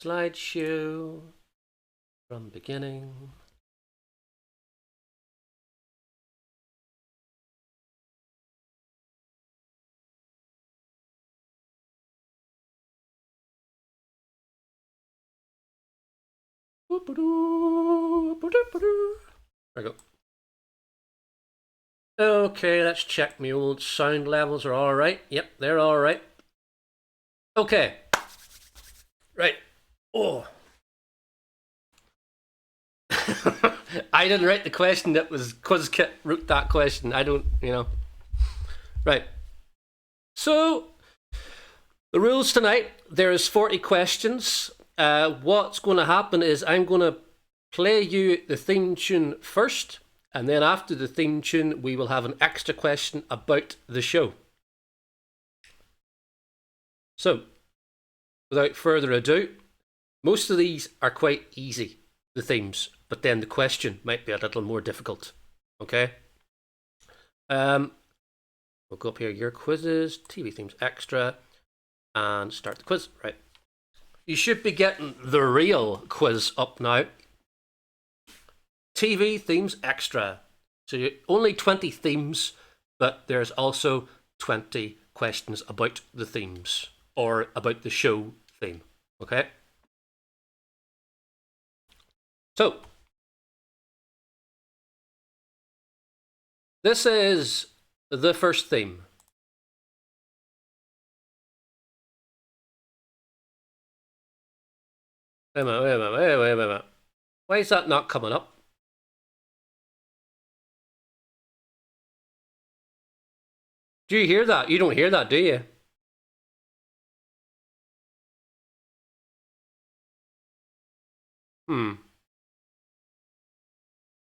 Slideshow from beginning. There we go. Okay, let's check my old sound levels are alright. Yep, they're alright. Okay. Right. Oh. I didn't write the question. That was QuizKit wrote that question. I don't, Right. So, the rules tonight, there is 40 questions. What's going to happen is I'm going to play you the theme tune first, and then after the theme tune, we will have an extra question about the show. So, without further ado, most of these are quite easy, the themes, but then the question might be a little more difficult. Okay? We'll go up here, your quizzes, TV themes extra, and start the quiz. Right. You should be getting the real quiz up now. TV themes extra. So only 20 themes, but there's also 20 questions about the themes or about the show theme. Okay? So, this is the first theme. Wait a minute. Why is that not coming up? Do you hear that? You don't hear that, do you?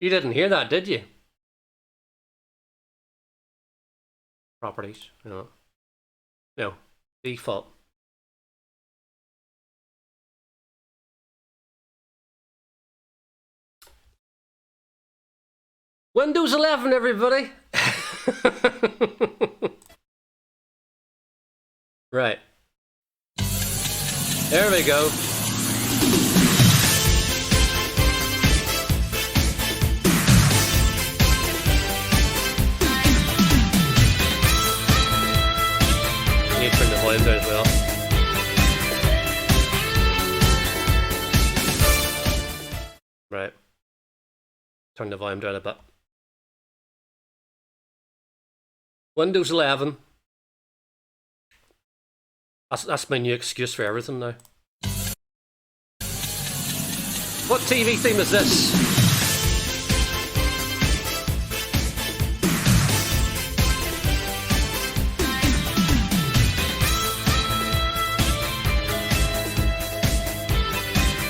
You didn't hear that, did you? Properties, no. Default. Windows 11, everybody. Right. There we go. I need to turn the volume down as well. Right. Turn the volume down a bit. Windows 11. That's my new excuse for everything now. What TV theme is this?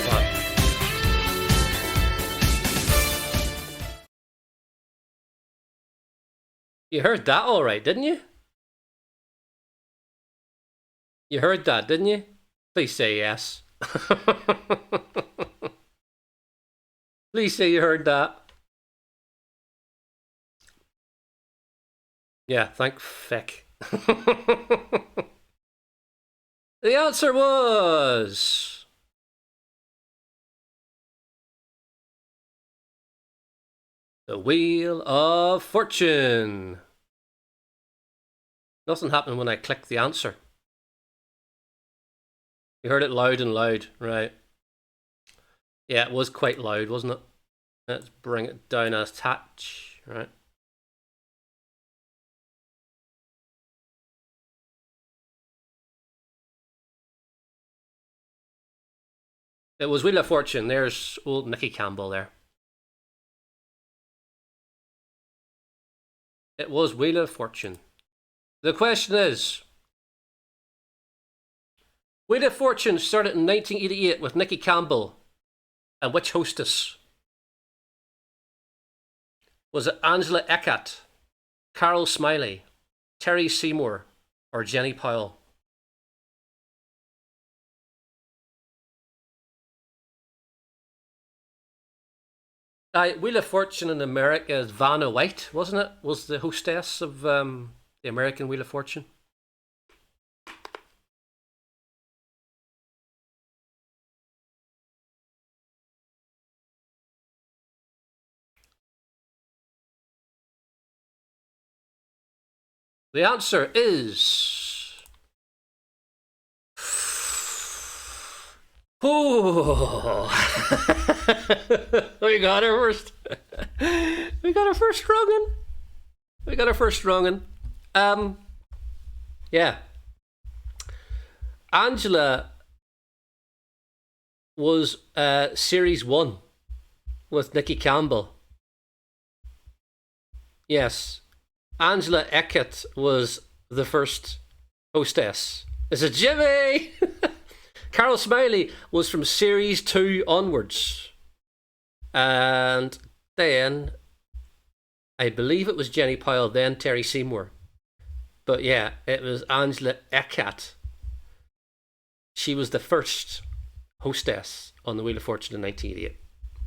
What? You heard that all right, didn't you? You heard that, didn't you? Please say yes. Please say you heard that. Yeah, thank feck. The answer was... The Wheel of Fortune. Nothing happened when I clicked the answer. You heard it loud and loud, right? Yeah, it was quite loud, wasn't it? Let's bring it down a touch, right? It was Wheel of Fortune. There's old Mickey Campbell there. It was Wheel of Fortune. The question is, Wheel of Fortune started in 1988 with Nicky Campbell, and which hostess? Was it Angela Eckert, Carol Smiley, Terry Seymour, or Jenny Powell? Wheel of Fortune in America is Vanna White, wasn't it? Was the hostess of the American Wheel of Fortune? The answer is... Oh, we got our first. We got our first wrong. We got our first wrong. Yeah. Angela was series 1 with Nikki Campbell. Yes. Angela Eckett was the first hostess. Is it Jimmy? Carol Smiley was from series 2 onwards. And then I believe it was Jenny Powell, then Terry Seymour. But yeah, it was Angela Eckett. She was the first hostess on the Wheel of Fortune in 1988.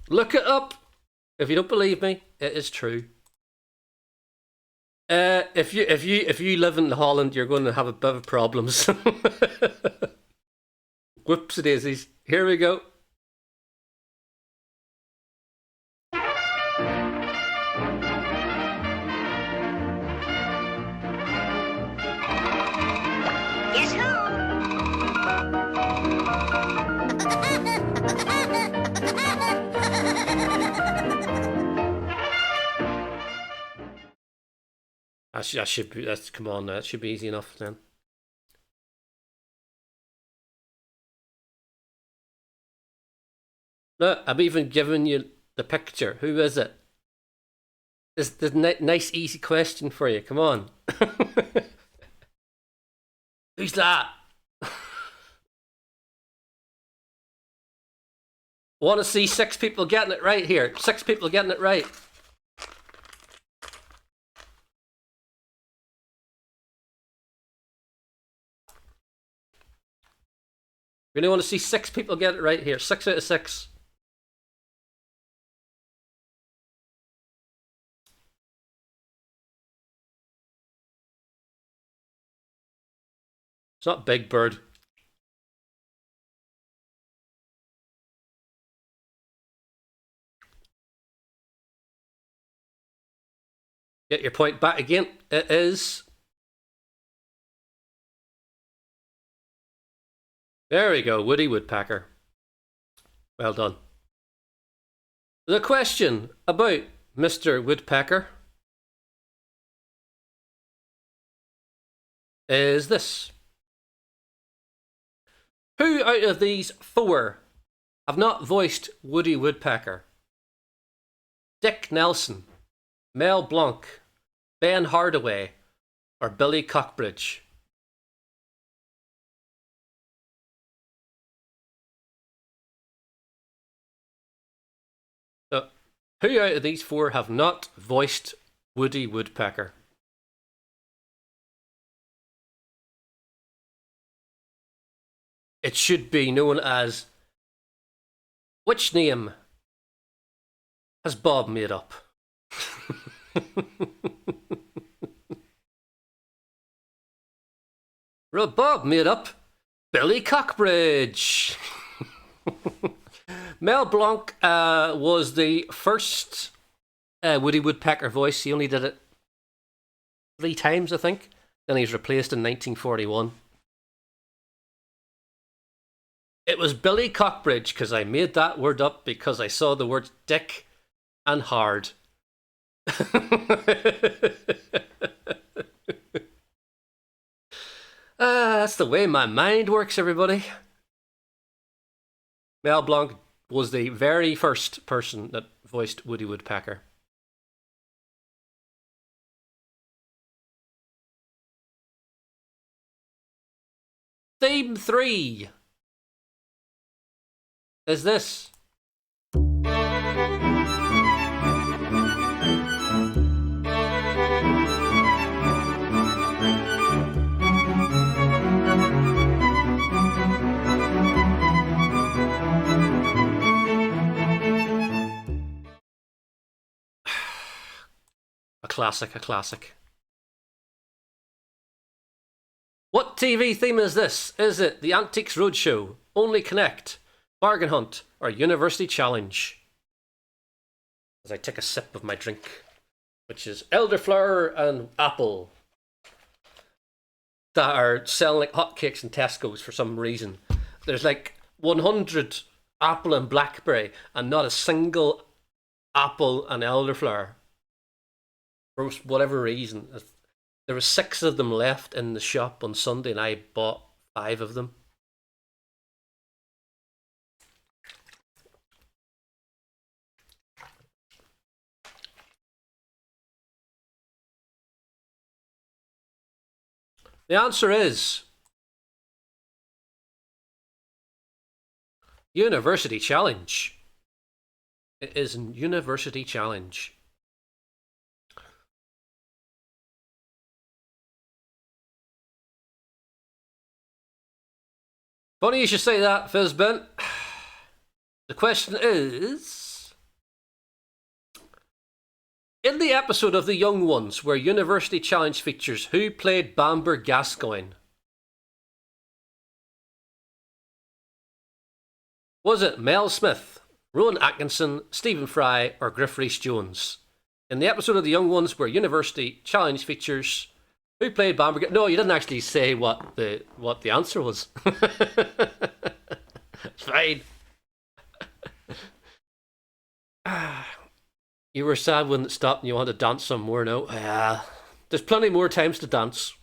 Look it up. If you don't believe me, it is true. If you live in Holland, you're going to have a bit of problems. Whoopsie daisies. Here we go. Guess who? That should be. That's come on. That should be easy enough then. Look, I'm even giving you the picture. Who is it? This the nice easy question for you. Come on. Who's that? Want to see 6 people getting it right here. 6 people getting it right. Really want to see 6 people get it right here. 6 out of 6. It's not Big Bird. Get your point back again. It is... There we go, Woody Woodpecker. Well done. The question about Mr. Woodpecker is this. Who out of these 4 have not voiced Woody Woodpecker? Dick Nelson, Mel Blanc, Ben Hardaway, or Billy Cockbridge? So, who out of these 4 have not voiced Woody Woodpecker? It should be known as, which name has Bob made up? Bob made up Billy Cockbridge. Mel Blanc was the first Woody Woodpecker voice. He only did it 3 times, I think. Then he was replaced in 1941. It was Billy Cockbridge, because I made that word up because I saw the words dick and hard. That's the way my mind works, everybody. Mel Blanc was the very first person that voiced Woody Woodpecker. Theme 3 is this. A classic, a classic. What TV theme is this? Is it The Antiques Roadshow, Only Connect, Bargain Hunt, or University Challenge? As I take a sip of my drink, which is elderflower and apple. that are selling like hotcakes in Tesco's for some reason. There's like 100 apple and blackberry, and not a single apple and elderflower. For whatever reason, there were 6 of them left in the shop on Sunday, and I bought 5 of them. The answer is University Challenge. It is a University Challenge. Funny you should say that, Fizbin. The question is, in the episode of The Young Ones where University Challenge features, who played Bamber Gascoigne? Was it Mel Smith, Rowan Atkinson, Stephen Fry, or Griff Rhys-Jones? In the episode of The Young Ones where University Challenge features, who played Bamber? No, you didn't actually say what the answer was. It's fine. You were sad when it stopped and you wanted to dance some more. No, there's plenty more times to dance.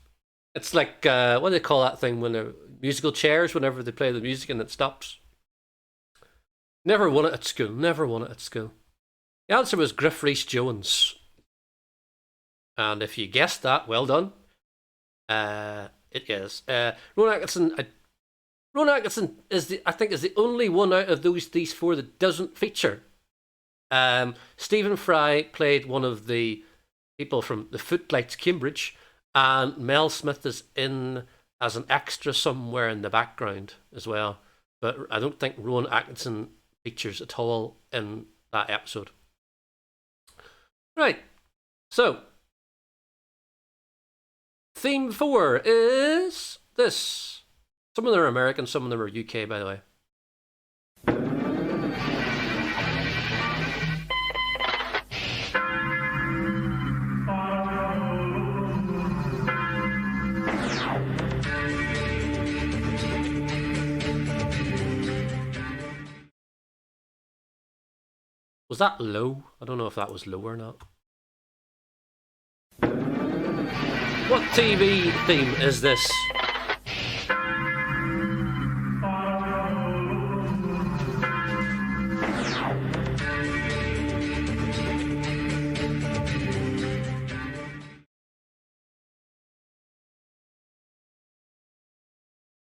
It's like what do they call that thing when the musical chairs? Whenever they play the music and it stops. Never won it at school. Never won it at school. The answer was Griff Rhys-Jones. And if you guessed that, well done. It is. Rowan Atkinson. Rowan Atkinson is the only one out of these 4 that doesn't feature. Stephen Fry played one of the people from the Footlights Cambridge, and Mel Smith is in as an extra somewhere in the background as well. But I don't think Rowan Atkinson features at all in that episode. Right, so theme 4 is this. Some of them are American, some of them are UK, by the way. Was that low? I don't know if that was low or not. What TV theme is this?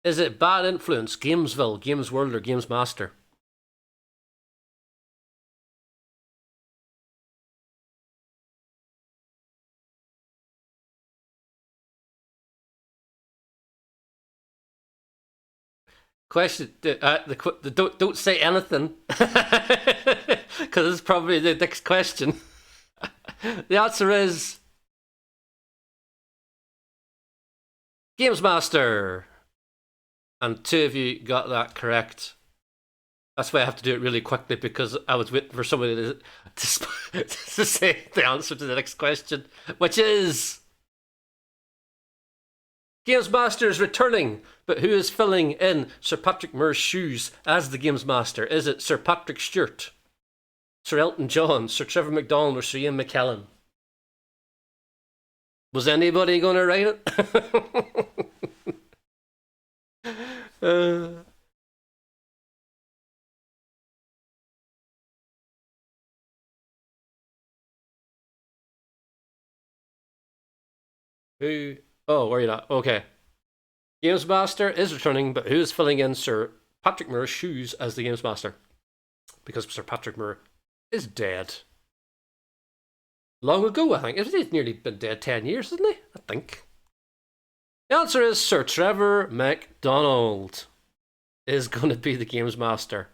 Is it Bad Influence, Gamesville, Games World, or Games Master? Question. Don't say anything, because it's probably the next question. The answer is Games Master, and 2 of you got that correct. That's why I have to do it really quickly, because I was waiting for somebody to say the answer to the next question, which is Games Master is returning, but who is filling in Sir Patrick Moore's shoes as the Games Master? Is it Sir Patrick Stewart, Sir Elton John, Sir Trevor McDonald, or Sir Ian McKellen? Was anybody going to write it? Who? Oh, are you not? Okay. Games Master is returning, but who is filling in Sir Patrick Moore's shoes as the Games Master? Because Sir Patrick Moore is dead. Long ago, I think. He's nearly been dead 10 years, isn't he? I think. The answer is Sir Trevor McDonald is going to be the Games Master.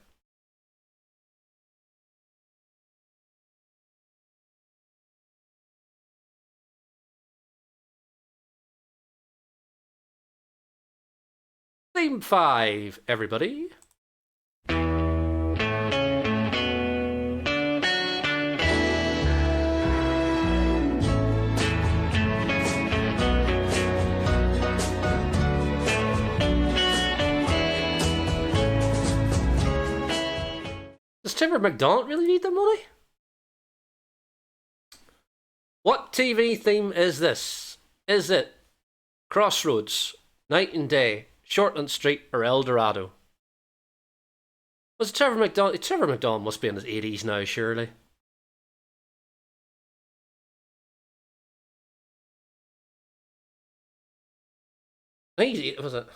Theme 5, everybody. Does Trevor McDonald really need the money? What TV theme is this? Is it Crossroads, Night and Day, Shortland Street, or El Dorado? Was it Trevor McDonald? Trevor McDonald must be in his 80s now, surely. I think was it?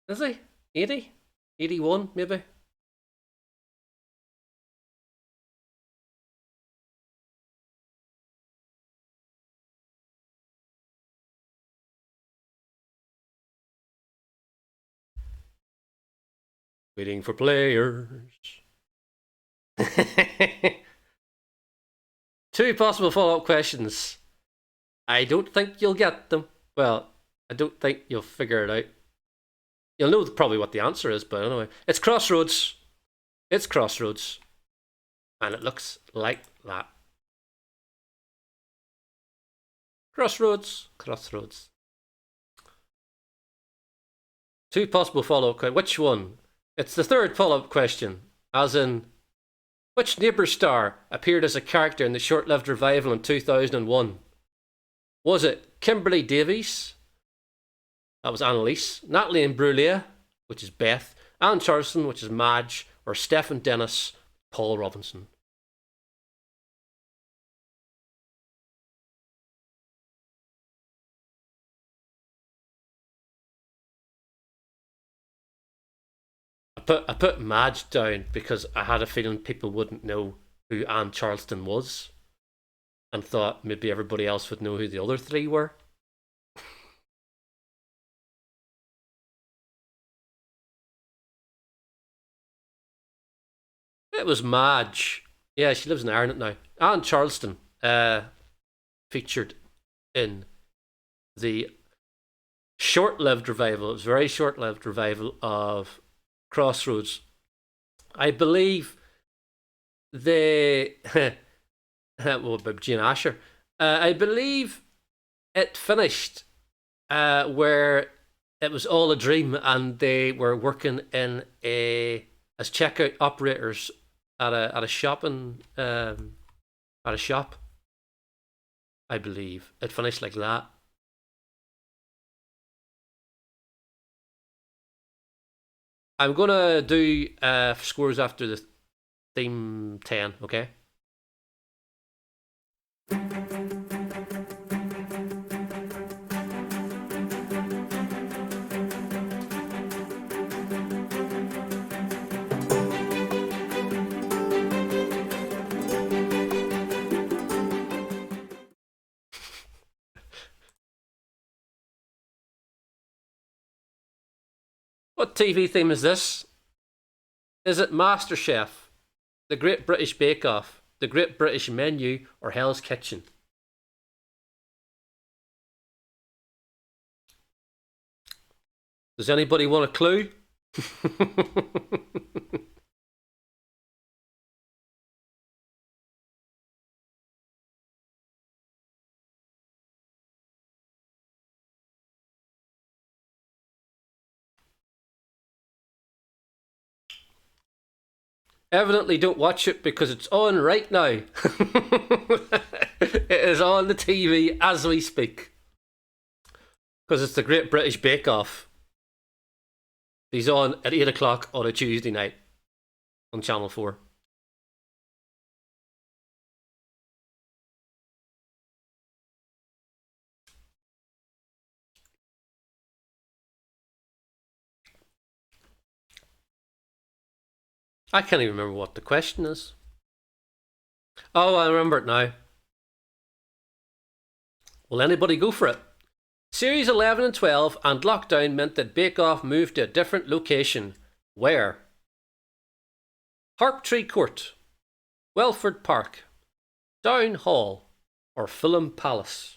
Is he? 80? 81, maybe? Waiting for players. Two possible follow-up questions. I don't think you'll get them. Well, I don't think you'll figure it out. You'll know probably what the answer is, but anyway. It's Crossroads. It's Crossroads. And it looks like that. Crossroads. Crossroads. Two possible follow-up questions. Which one? It's the third follow-up question. As in, which neighbour star appeared as a character in the short-lived revival in 2001? Was it Kimberly Davies? That was Annalise. Natalie Imbruglia, which is Beth. Anne Charleston, which is Madge. Or Stephen Dennis, Paul Robinson. I put Madge down because I had a feeling people wouldn't know who Anne Charleston was, and thought maybe everybody else would know who the other three were. It was Madge. Yeah, she lives in Ireland now. Anne Charleston featured in the short-lived revival. It was a very short-lived revival of Crossroads. I believe they well, by Jane Asher. I believe it finished where it was all a dream, and they were working in as checkout operators at a shopping at a shop. I believe it finished like that. I'm gonna do scores after the theme 10, okay? What TV theme is this? Is it MasterChef, The Great British Bake Off, The Great British Menu, or Hell's Kitchen? Does anybody want a clue? Evidently don't watch it because it's on right now. It is on the TV as we speak. Because it's the Great British Bake Off. He's on at 8 o'clock on a Tuesday night on Channel 4. I can't even remember what the question is. Oh, I remember it now. Will anybody go for it? Series 11 and 12 and lockdown meant that Bake Off moved to a different location. Where? Harptree Court, Welford Park, Down Hall, or Fulham Palace.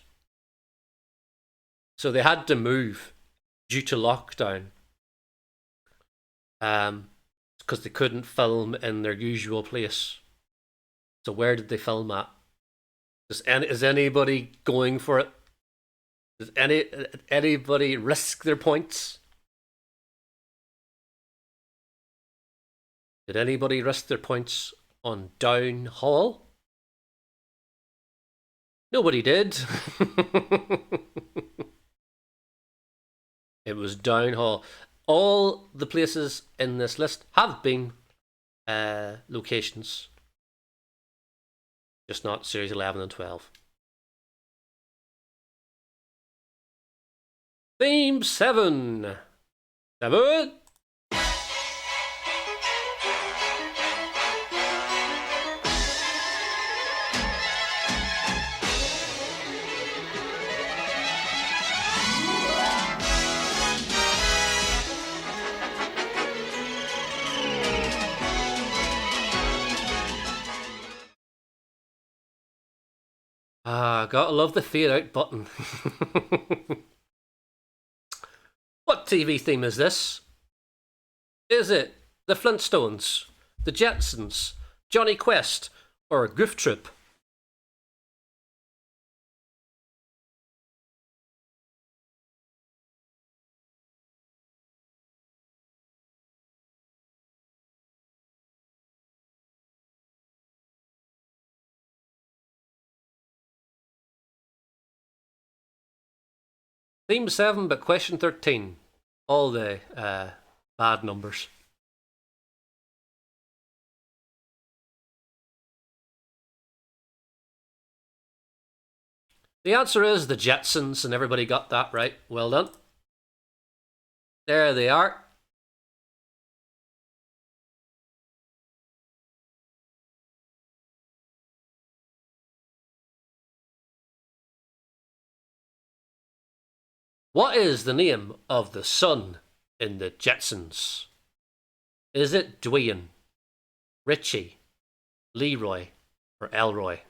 So they had to move due to lockdown. Because they couldn't film in their usual place. So where did they film at? Is anybody going for it? Does anybody risk their points? Did anybody risk their points on Down Hall? Nobody did. It was Down Hall. All the places in this list have been locations, just not series 11 and 12. Theme 7. 7. Gotta love the fade out button. What TV theme is this? Is it the Flintstones, the Jetsons, Johnny Quest, or Goof Troop? Theme 7, but question 13. All the bad numbers. The answer is the Jetsons, and everybody got that right. Well done. There they are. What is the name of the son in the Jetsons? Is it Dwayne, Richie, Leroy, or Elroy?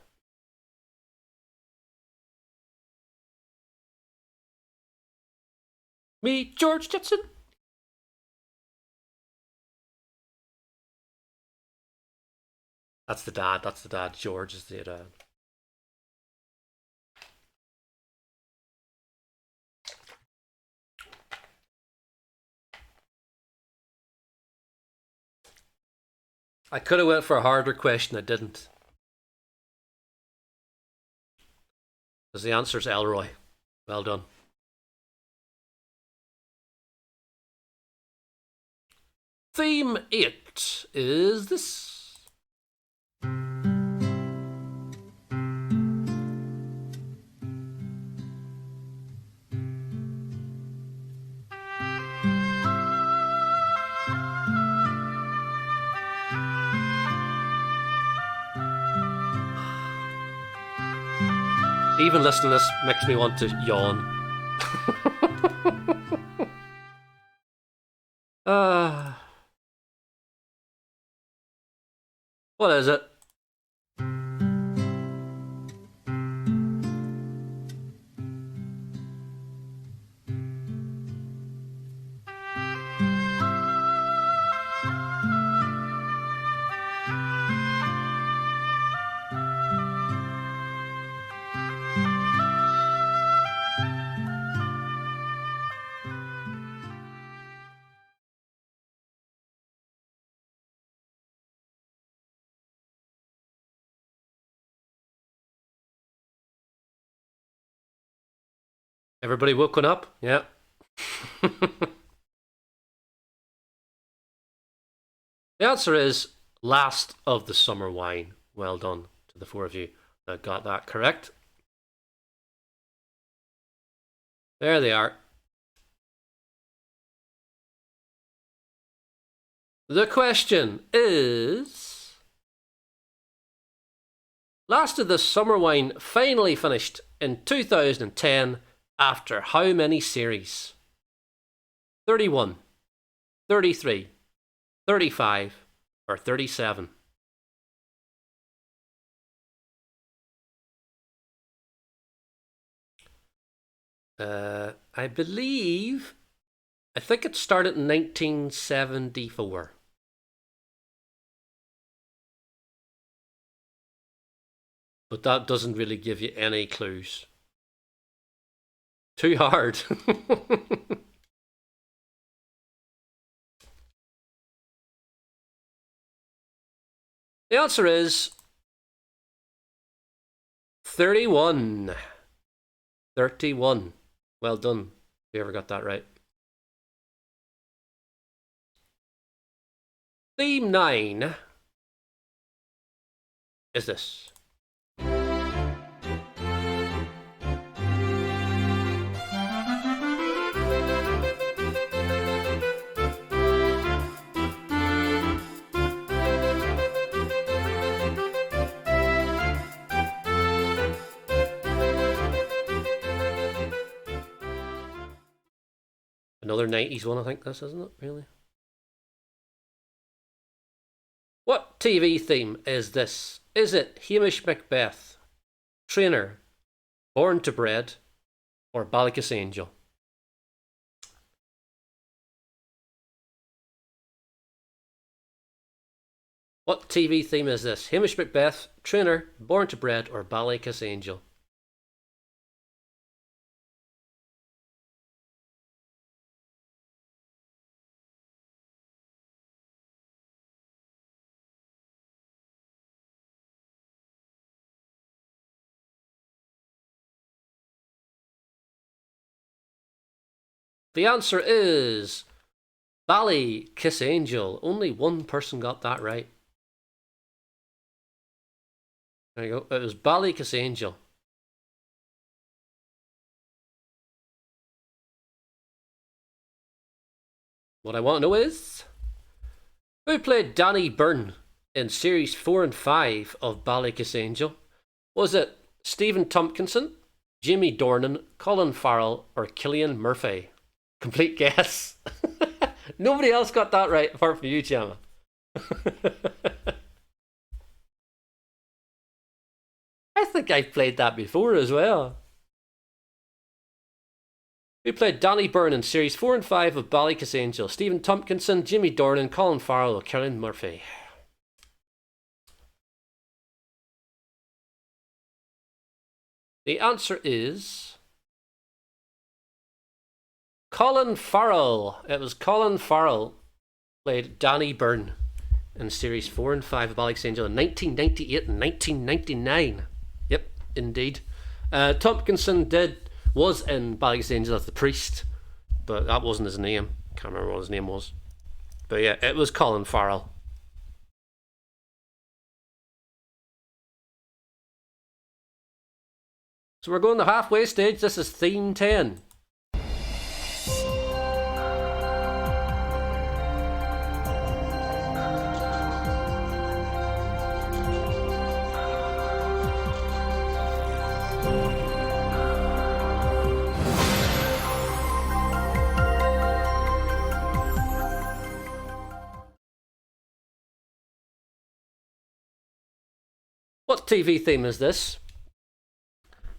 Meet George Jetson. That's the dad. That's the dad. George is the dad. I could have went for a harder question. I didn't. Because the answer is Elroy. Well done. Theme 8 is this. Even listening to this makes me want to yawn. What is it? Everybody woken up? Yeah. The answer is Last of the Summer Wine. Well done to the four of you that got that correct. There they are. The question is, Last of the Summer Wine finally finished in 2010 after how many series? 31, 33, 35, or 37? I think it started in 1974. But that doesn't really give you any clues. Too hard. The answer is 31. 31. Well done. Whoever got that right. Theme 9 is this. Another 90s one, I think this, isn't it? Really? What TV theme is this? Is it Hamish Macbeth, Trainer, Born to Bread, or Ballycus Angel? What TV theme is this? Hamish Macbeth, Trainer, Born to Bread, or Ballycus Angel? The answer is Ballykiss Angel. Only one person got that right. There you go. It was Ballykiss Angel. What I want to know is, who played Danny Byrne in series 4 and 5 of Ballykiss Angel? Was it Stephen Tompkinson, Jamie Dornan, Colin Farrell, or Cillian Murphy? Complete guess. Nobody else got that right apart from you, Gemma. I think I've played that before as well. We played Danny Byrne in series 4 and 5 of Ballykiss Angel. Stephen Tompkinson, Jimmy Dornan, Colin Farrell, or Cillian Murphy. The answer is Colin Farrell. It was Colin Farrell played Danny Byrne in series 4 and 5 of Ballykiss Angel in 1998 and 1999. Yep, indeed. Tompkinson was in Ballykiss Angel as the priest, but that wasn't his name. Can't remember what his name was. But yeah, it was Colin Farrell. So we're going the halfway stage. This is theme 10. What TV theme is this?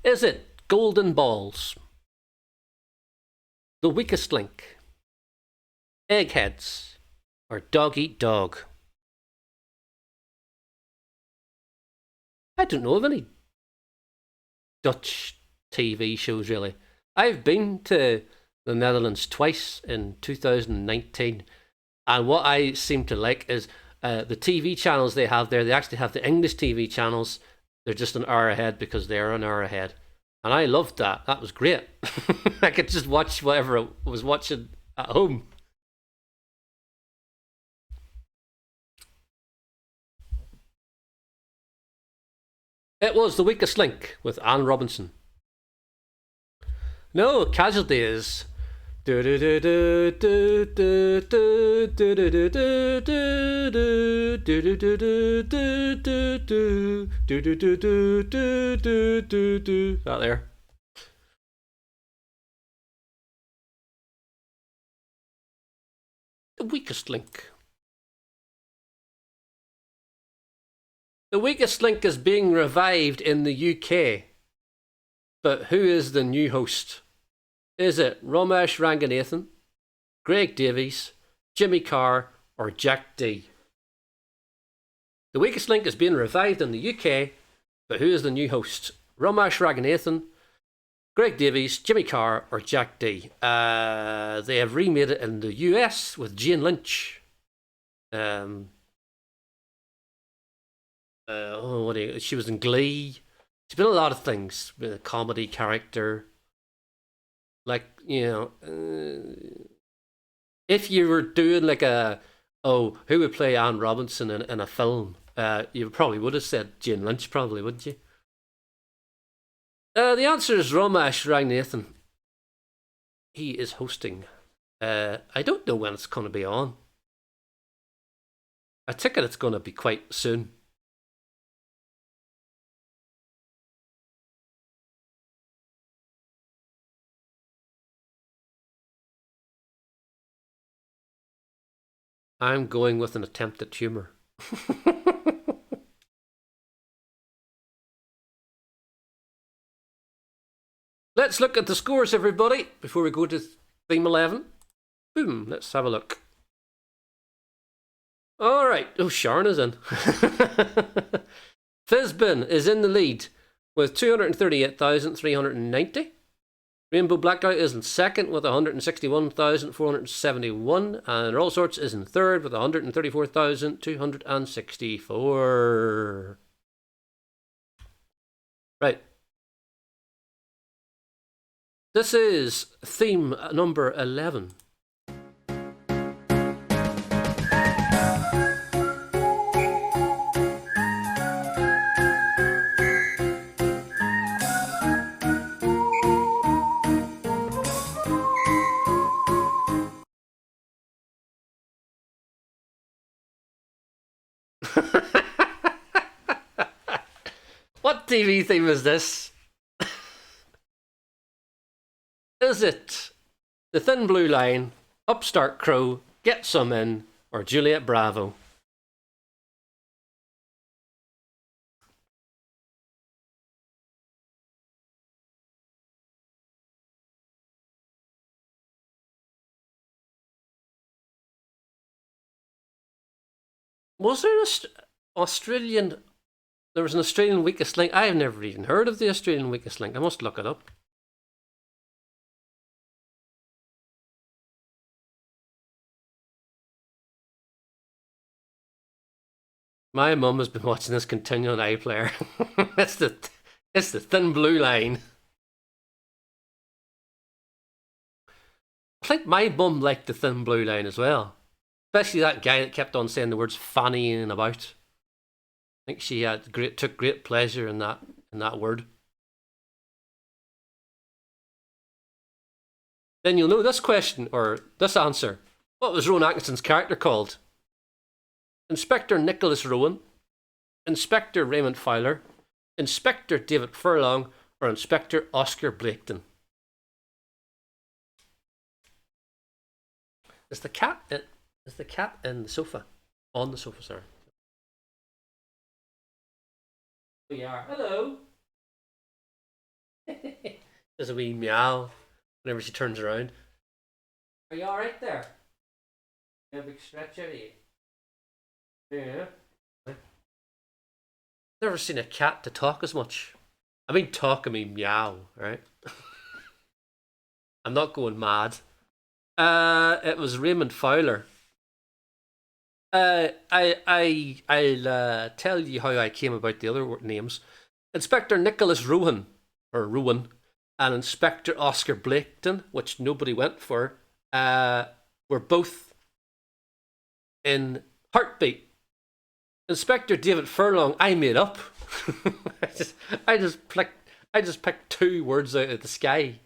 Is it Golden Balls, The Weakest Link, Eggheads, or Dog Eat Dog? I don't know of any Dutch TV shows, really. I've been to the Netherlands twice in 2019, and what I seem to like is the TV channels they have there. They actually have the English TV channels. They're just an hour ahead because they're an hour ahead. And I loved that. That was great. I could just watch whatever I was watching at home. It was The Weakest Link with Anne Robinson. No, Casualty is. That there. The Weakest Link. The Weakest Link is being revived in the UK. But who is the new host? Is it Romesh Ranganathan, Greg Davies, Jimmy Carr, or Jack D? The Weakest Link is being revived in the UK, but who is the new host? Romesh Ranganathan, Greg Davies, Jimmy Carr, or Jack D? They have remade it in the US with Jane Lynch. She was in Glee. She's been in a lot of things. Been a comedy character. Like, if you were doing like who would play Anne Robinson in a film? You probably would have said Jane Lynch, probably, wouldn't you? The answer is Romesh Rangnathan. He is hosting. I don't know when it's going to be on. I think it's going to be quite soon. I'm going with an attempt at humour. Let's look at the scores, everybody, before we go to theme 11. Boom, let's have a look. All right. Oh, Sharon is in. Fizbin is in the lead with 238,390. Rainbow Blackout is in second with 161,471. And All Sorts is in third with 134,264. Right. This is theme number 11. What TV theme is this? Is it The Thin Blue Line, Upstart Crow, Get Some In, or Juliet Bravo? Was there an Australian? There was an Australian Weakest Link. I have never even heard of the Australian Weakest Link. I must look it up. My mum has been watching this continuing iPlayer. it's the Thin Blue Line. I think my mum liked the Thin Blue Line as well, especially that guy that kept on saying the words "fannying about." I think she took great pleasure in that word. Then you'll know this question or this answer. What was Rowan Atkinson's character called? Inspector Nicholas Rowan, Inspector Raymond Fowler, Inspector David Furlong, or Inspector Oscar Blaketon? Is the cat in the sofa? On the sofa, sorry. We are. Hello. There's a wee meow whenever she turns around. Are you alright there? You have a big stretch out of you? Yeah. Never seen a cat to talk as much. I mean talk, I mean meow, right? I'm not going mad. It was Raymond Fowler. I'll tell you how I came about the other names. Inspector Nicholas Rowan, and Inspector Oscar Blaketon, which nobody went for, were both in Heartbeat. Inspector David Furlong, I made up. I just picked two words out of the sky,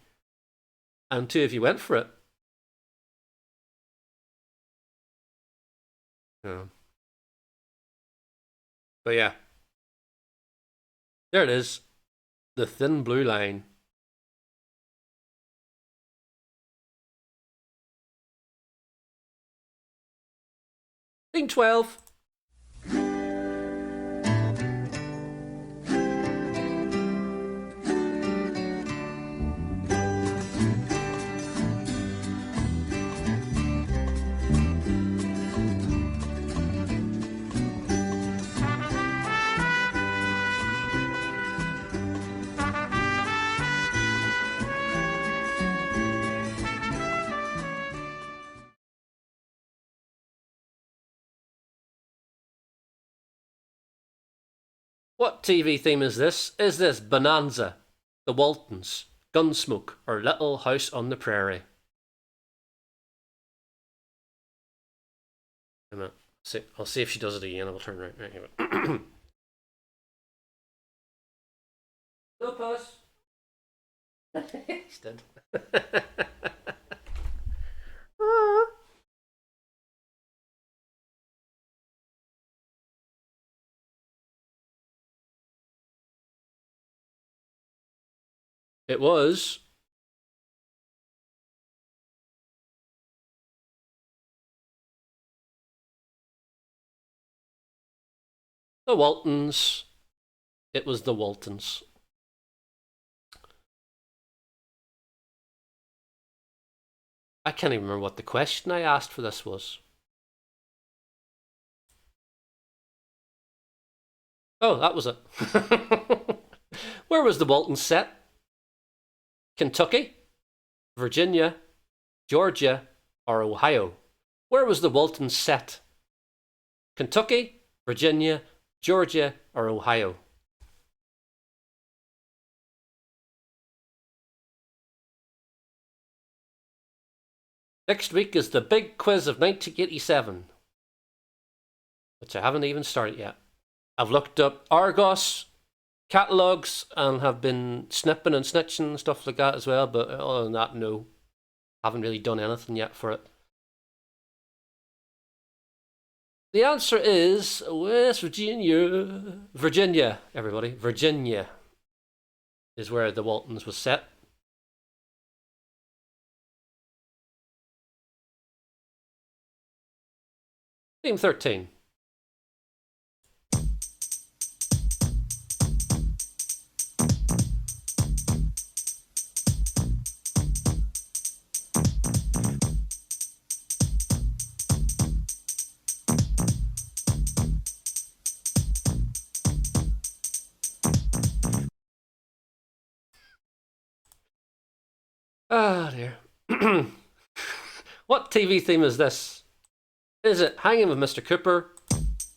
and two of you went for it. Yeah. But yeah, there it is, the Thin Blue Line. Theme 12. What TV theme is this? Is this Bonanza, The Waltons, Gunsmoke, or Little House on the Prairie? Wait a minute. I'll see if she does it again. I'll turn right. No pass. He's dead. It was the Waltons. It was the Waltons. I can't even remember what the question I asked for this was. Oh, that was it. Where was the Waltons set? Kentucky, Virginia, Georgia, or Ohio? Where was the Waltons set? Kentucky, Virginia, Georgia, or Ohio? Next week is the big quiz of 1987, which I haven't even started yet. I've looked up Argos catalogues and have been snipping and snitching and stuff like that as well, but other than that, no. Haven't really done anything yet for it. The answer is West Virginia. Virginia, everybody. Virginia is where the Waltons was set. Theme 13. Ah, dear. What TV theme is this? Is it Hanging with Mr. Cooper,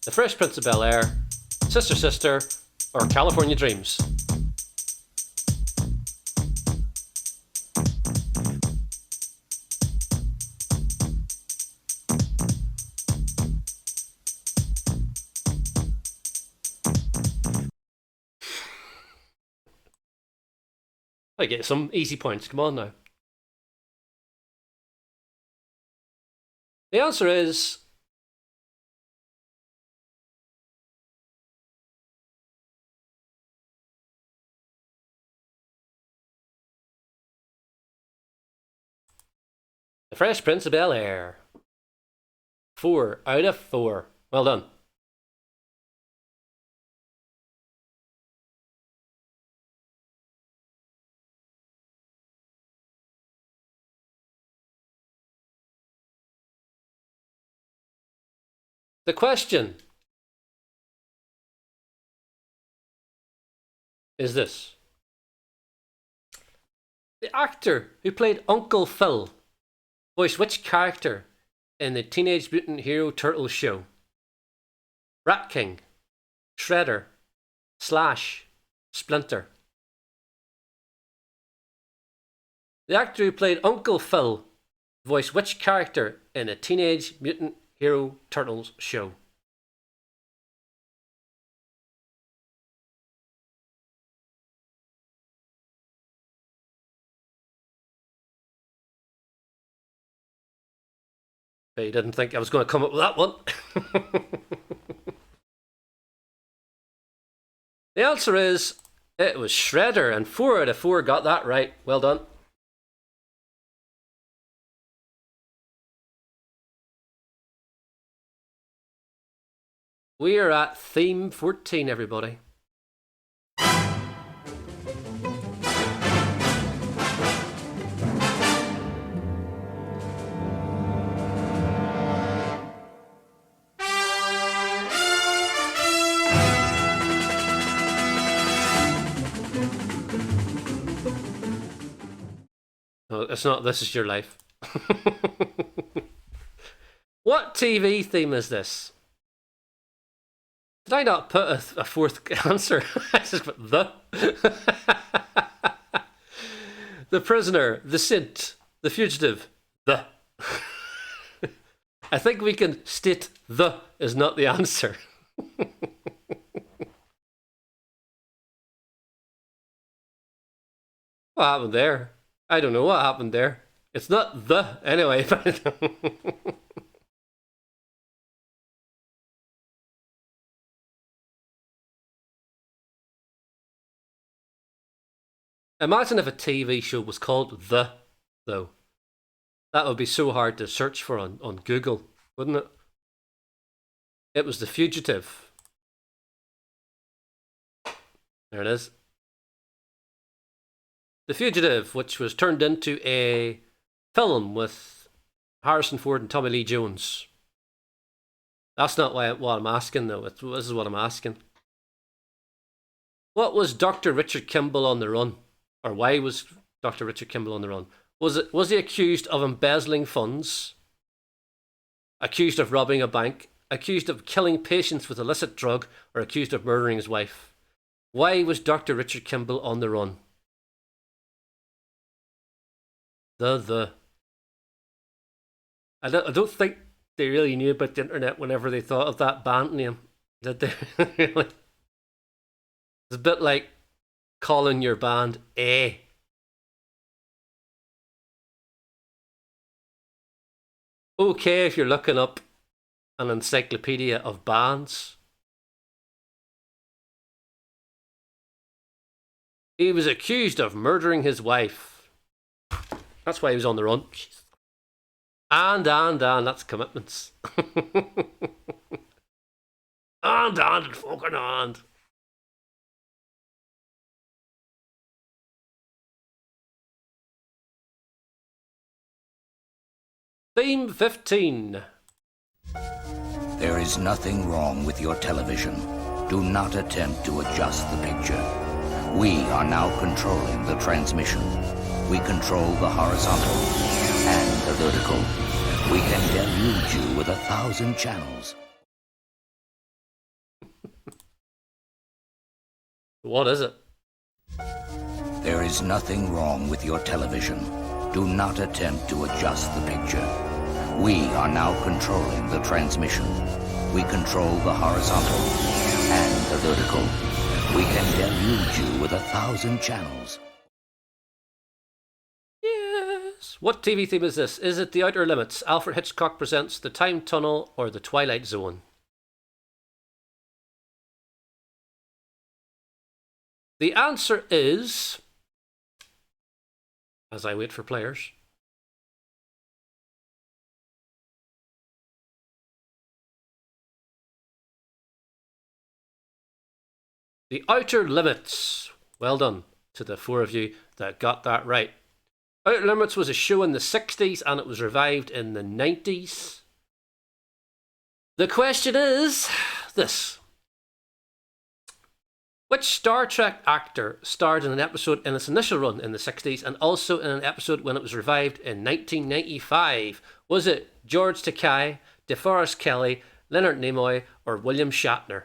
The Fresh Prince of Bel-Air, Sister Sister, or California Dreams? I get some easy points. Come on now. The answer is The Fresh Prince of Bel-Air. 4 out of 4. Well done. The question is this. The actor who played Uncle Phil voiced which character in the Teenage Mutant Hero Turtles show? Rat King, Shredder, Slash, Splinter. The actor who played Uncle Phil voiced which character in the Teenage Mutant Hero Turtles show? But you didn't think I was going to come up with that one. The answer is it was Shredder, and 4 out of 4 got that right. Well done. We are at theme 14, everybody. No, it's not This Is Your Life. What TV theme is this? Did I not put a fourth answer? I just put the. The prisoner, the Sint, the fugitive, the. I think we can state the is not the answer. What happened there? I don't know what happened there. It's not the anyway. Imagine if a TV show was called The, though. That would be so hard to search for on Google, wouldn't it? It was The Fugitive. There it is. The Fugitive, which was turned into a film with Harrison Ford and Tommy Lee Jones. That's not what I'm asking, though. This is what I'm asking. What was Dr. Richard Kimball on the run? Or why was Dr. Richard Kimball on the run? Was he accused of embezzling funds? Accused of robbing a bank? Accused of killing patients with illicit drug? Or accused of murdering his wife? Why was Dr. Richard Kimball on the run? I don't think they really knew about the internet whenever they thought of that band name, did they? Really? It's a bit like calling your band A. Okay if you're looking up an encyclopedia of bands. He was accused of murdering his wife. That's why he was on the run. And that's commitments. and fucking and. Theme 15. There is nothing wrong with your television. Do not attempt to adjust the picture. We are now controlling the transmission. We control the horizontal and the vertical. We can deluge you with 1,000 channels. What is it? There is nothing wrong with your television. Do not attempt to adjust the picture. We are now controlling the transmission. We control the horizontal and the vertical. We can deluge you with 1,000 channels. Yes. What TV theme is this? Is it The Outer Limits, Alfred Hitchcock Presents, The Time Tunnel, or The Twilight Zone? The answer is, as I wait for players, The Outer Limits. Well done to the four of you that got that right. Outer Limits was a show in the 60s and it was revived in the 90s. The question is this. Which Star Trek actor starred in an episode in its initial run in the 60s and also in an episode when it was revived in 1995? Was it George Takei, DeForest Kelley, Leonard Nimoy, or William Shatner?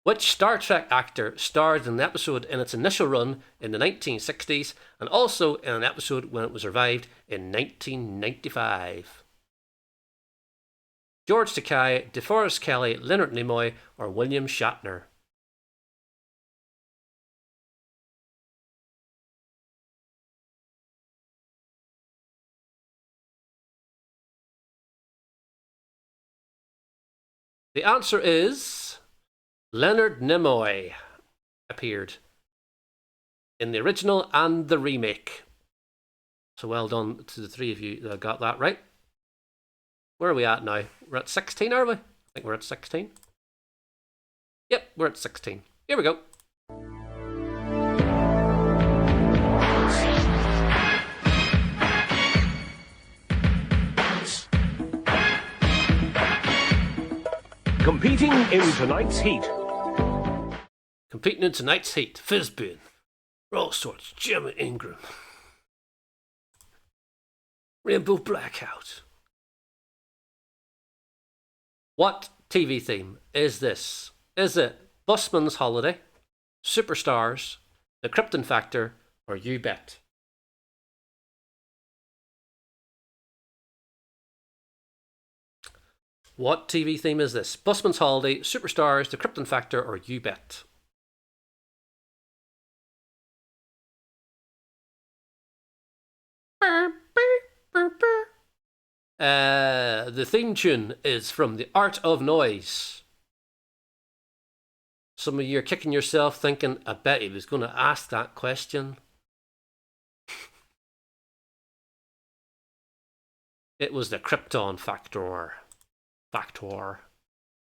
Which Star Trek actor starred in an episode in its initial run in the 1960s and also in an episode when it was revived in 1995? George Takei, DeForest Kelley, Leonard Nimoy, or William Shatner? The answer is Leonard Nimoy appeared in the original and the remake. So well done to the three of you that got that right. Where are we at now? We're at 16, are we? I think we're at 16. Yep, we're at 16. Here we go. Competing in tonight's heat. Competing in tonight's heat. Fizbin, all sorts, Gemma Ingram, Rainbow Blackout. What TV theme is this? Is it Busman's Holiday, Superstars, The Krypton Factor, or You Bet? What TV theme is this? Busman's Holiday, Superstars, The Krypton Factor, or You Bet? The theme tune is from The Art of Noise. Some of you are kicking yourself thinking, I bet he was going to ask that question. It was The Krypton Factor.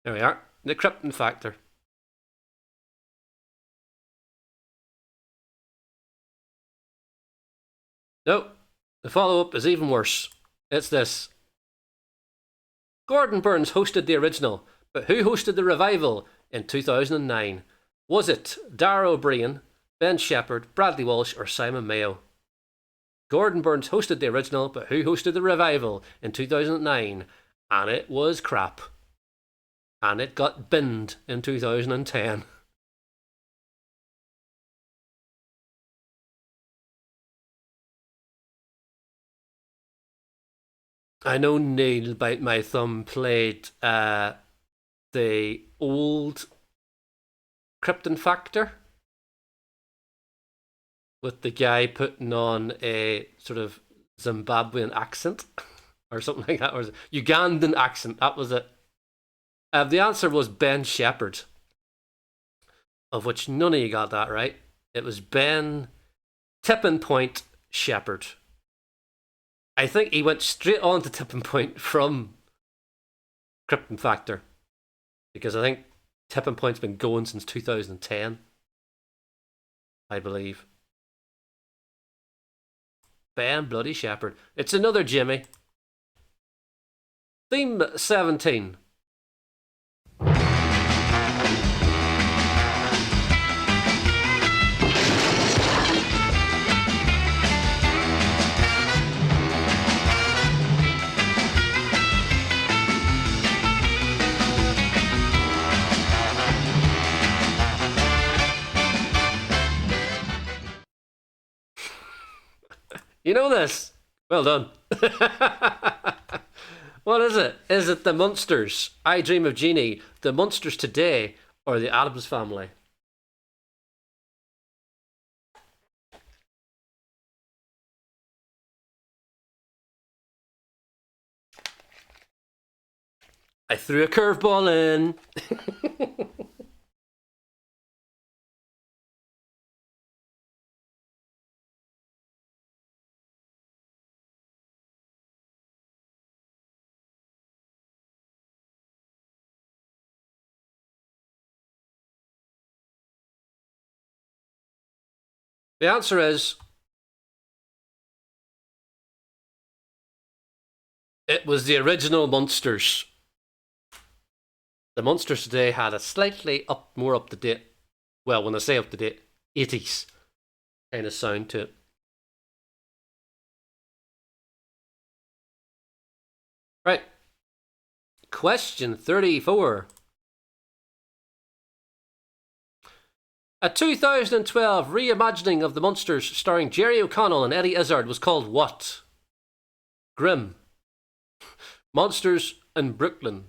There we are. The Krypton Factor. No, the follow-up is even worse. It's this. Gordon Burns hosted the original, but who hosted the revival in 2009? Was it Dara O'Brien, Ben Shepherd, Bradley Walsh, or Simon Mayo? Gordon Burns hosted the original, but who hosted the revival in 2009? And it was crap. And it got binned in 2010. I know Neil Bite My Thumb played the old Krypton Factor with the guy putting on a sort of Zimbabwean accent or something like that, or Ugandan accent. That was it. The answer was Ben Shepherd, of which none of you got that right. It was Ben Tipping Point Shepherd. I think he went straight on to Tipping Point from Krypton Factor, because I think Tipping Point's been going since 2010, I believe. Ben Bloody Shepherd. It's another Jimmy. Theme 17. You know this. Well done. What is it? Is it The Munsters, I Dream of Jeannie, The Munsters Today, or The Addams Family? I threw a curveball in. The answer is it was the original Munsters. The Munsters Today had a slightly more up to date, well, when I say up to date, 80s kind of sound to it. Right. Question 34. A 2012 reimagining of The Munsters starring Jerry O'Connell and Eddie Izzard was called what? Grimm, Monsters in Brooklyn,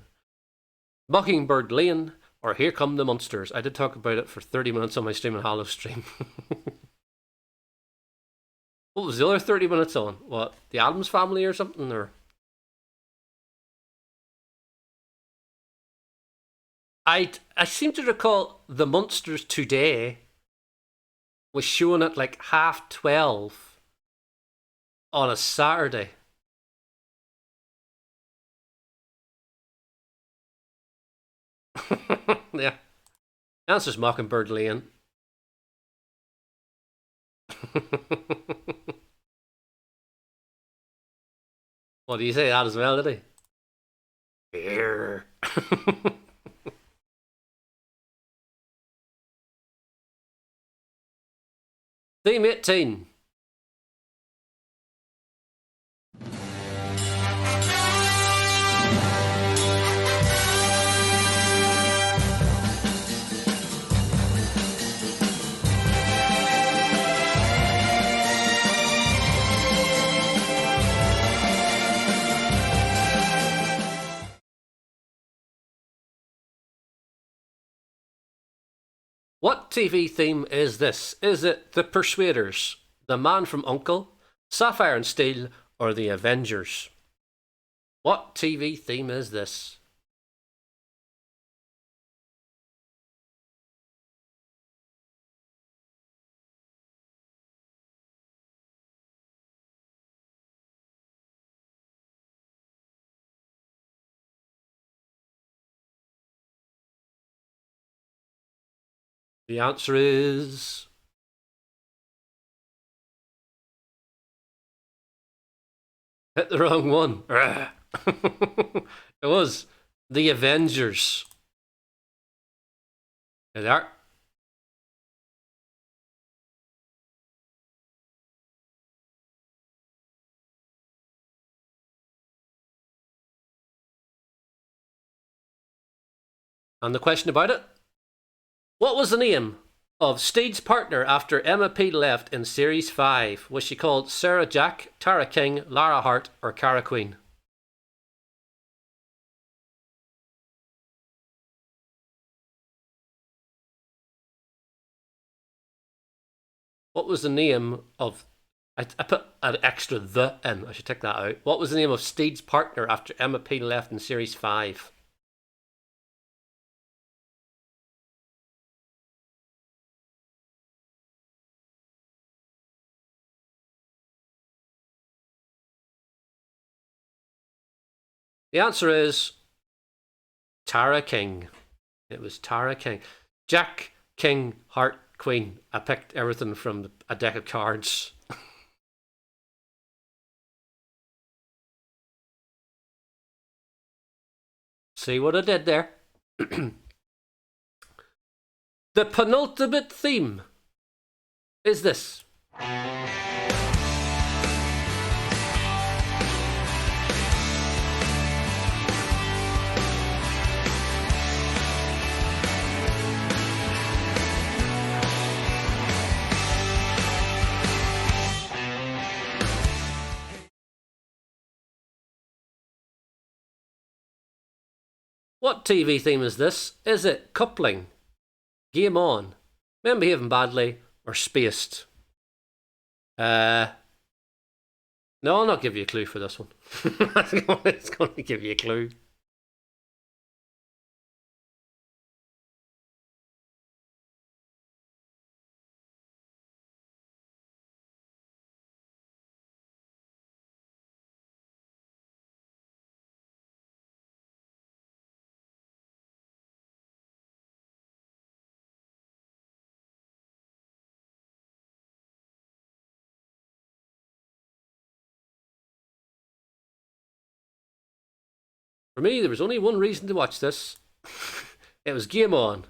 Mockingbird Lane, or Here Come the Munsters. I did talk about it for 30 minutes on my Streaming Hollow stream. What was the other 30 minutes on? What, The Addams Family or something? Or I seem to recall The Munsters Today was showing at like 12:30 on a Saturday. Yeah. The answer's Mockingbird Lane. What do you say that as well, did he? Here. Theme 18. What TV theme is this? Is it The Persuaders, The Man from U.N.C.L.E., Sapphire and Steel, or The Avengers? What TV theme is this? The answer is... hit the wrong one. It was The Avengers. There they are. And the question about it? What was the name of Steed's partner after Emma Peel left in Series 5? Was she called Sarah Jack, Tara King, Lara Hart, or Cara Queen? What was the name of... I put an extra the in. I should take that out. What was the name of Steed's partner after Emma Peel left in Series 5? The answer is Tara King. It was Tara King. Jack, King, Heart, Queen. I picked everything from a deck of cards. See what I did there? The penultimate theme is this. What TV theme is this? Is it Coupling, Game On, Men Behaving Badly, or Spaced? No, I'll not give you a clue for this one. It's going to give you a clue. For me, there was only one reason to watch this. It was Game On.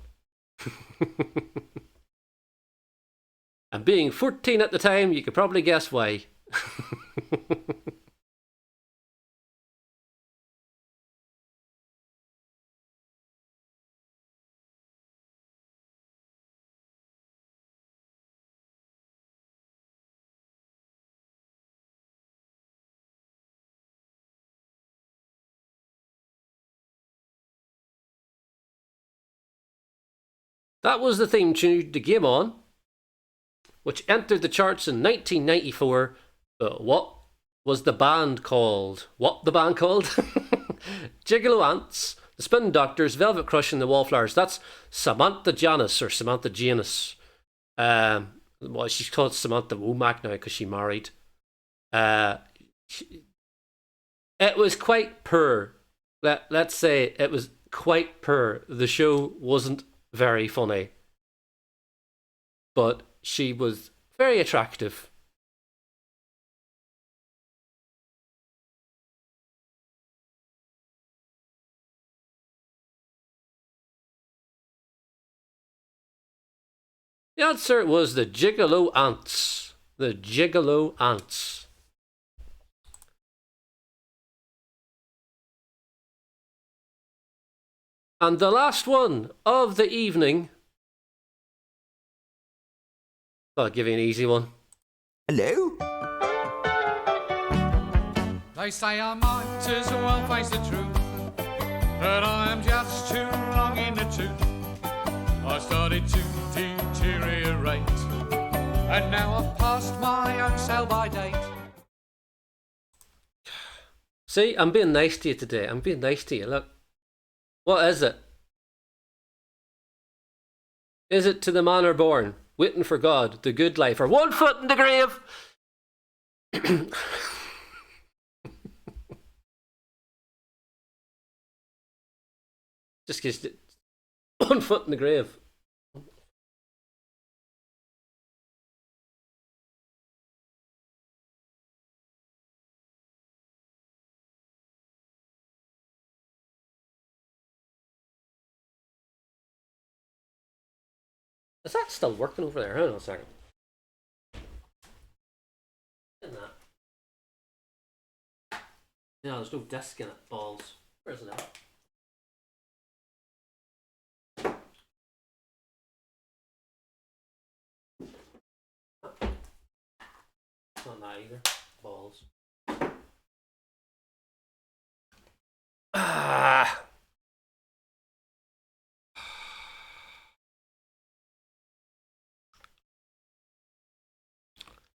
And being 14 at the time, you could probably guess why. That was the theme tune to Game On, which entered the charts in 1994. But what was the band called? What the band called? Gigolo Ants, the Spin Doctors, Velvet Crush, and the Wallflowers. That's Samantha Janus or Samantha Janus. Well, she's called Samantha Womack now because she married. It was quite poor. Let's say it was quite poor. The show wasn't very funny, but she was very attractive. The answer was the Gigolo Ants. The Gigolo Ants. And the last one of the evening. I'll give you an easy one. Hello? They say I might as well face the truth, but I am just too long in the tooth. I started to deteriorate. And now I've passed my own sell-by date. See, I'm being nice to you today. I'm being nice to you. Look. What is it? Is it To the Manor Born, Waiting for God, The Good Life, or One Foot in the Grave? Just because One Foot in the Grave. Is that still working over there? Hold on a second. Isn't that? No, there's no disc in it. Balls. Where's it at? Not that either. Balls. Ah.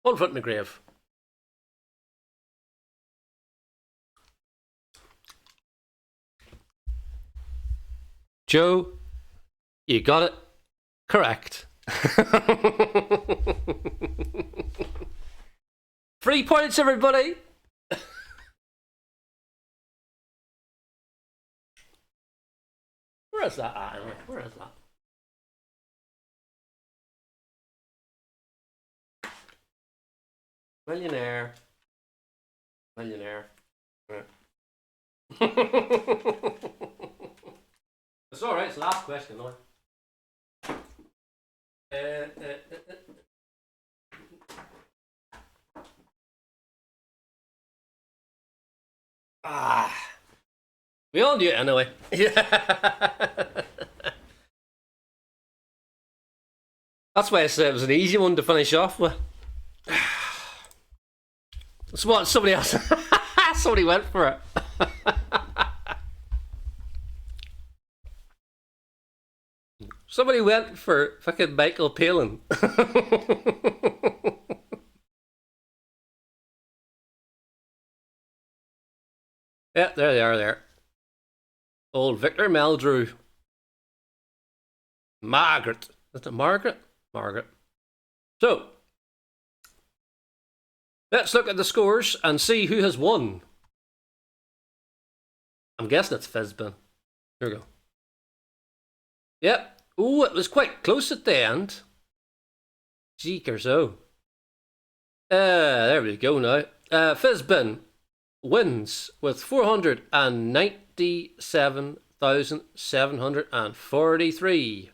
One Foot in the Grave. Joe, you got it correct. 3 points, everybody. Where is that at anyway? Where is that? Millionaire. Millionaire. Right. It's alright, it's the last question, though. We all knew it anyway. Yeah. That's why I said it was an easy one to finish off with. That's what somebody else. Somebody went for it. Somebody went for fucking Michael Palin. Yeah, there they are there. Old Victor Meldrew. Margaret. Is it Margaret? Margaret. So, let's look at the scores and see who has won. I'm guessing it's Fizbin. Here we go. Yep. Oh, it was quite close at the end. Jeekers, oh. There we go now. Fizbin wins with 497,743.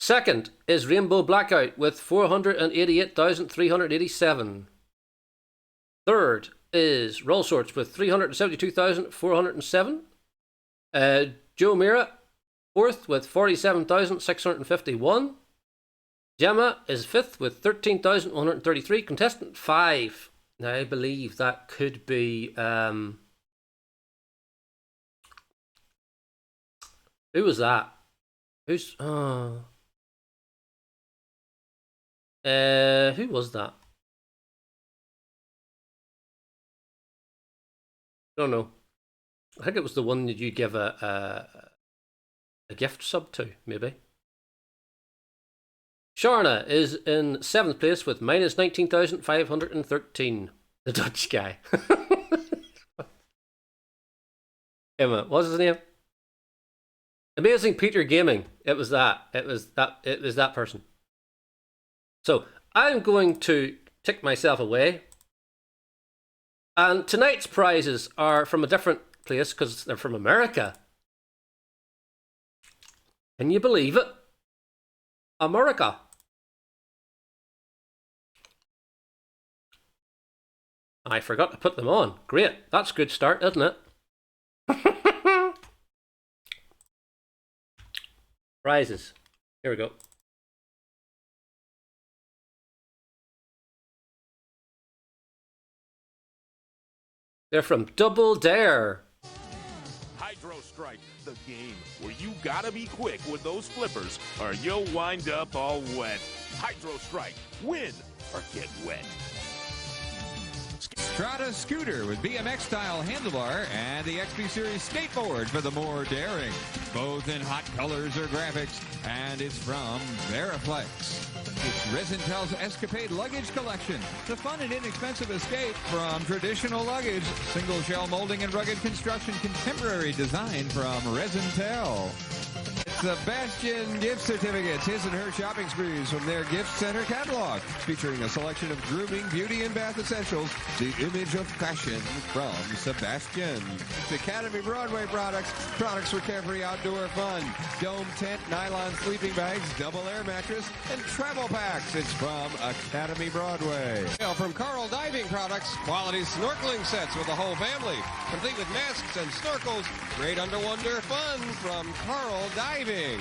Second is Rainbow Blackout with 488,387. Third is Roll Sorts with 372,407. Joe Mira, fourth with 47,651. Gemma is fifth with 13,133. Contestant 5. Now I believe that could be who was that? Who's who was that? I don't know. I think it was the one that you give a gift sub to, maybe. Sharna is in 7th place with minus 19,513. The Dutch guy. Emma, what's his name? Amazing Peter Gaming. It was that. It was that person. So I'm going to tick myself away. And tonight's prizes are from a different place because they're from America. Can you believe it? America. I forgot to put them on. Great. That's a good start, isn't it? Prizes. Here we go. They're from Double Dare. Hydro Strike. Strike, the game where you gotta be quick with those flippers or you'll wind up all wet. Hydro Strike, win or get wet. Xtra scooter with BMX-style handlebar and the XP Series skateboard for the more daring. Both in hot colors or graphics, and it's from Veriflex. It's Resintel's Escapade luggage collection, the fun and inexpensive escape from traditional luggage. Single shell molding and rugged construction, contemporary design from Resintel. Sebastian gift certificates, his and her shopping sprees from their gift center catalog, featuring a selection of grooming, beauty, and bath essentials. The image of fashion from Sebastian. It's Academy Broadway products for carefree outdoor fun. Dome tent, nylon sleeping bags, double air mattress, and travel packs. It's from Academy Broadway. From Carl Diving Products, quality snorkeling sets with the whole family, complete with masks and snorkels. Great underwater fun from Carl Diving. Now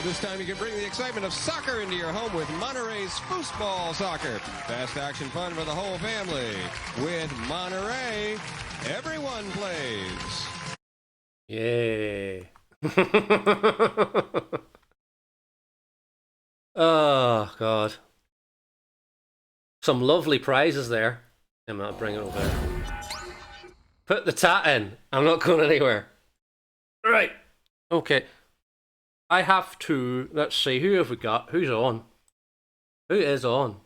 this time you can bring the excitement of soccer into your home with Monterey's Foosball Soccer. Fast action fun for the whole family. With Monterey, everyone plays. Yay. Oh, God. Some lovely prizes there. I'm not bringing it over there. Put the tat in. I'm not going anywhere. Right. Okay. I have to... Let's see. Who have we got? Who's on? Who is on?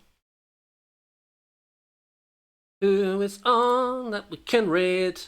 Who is on that we can read?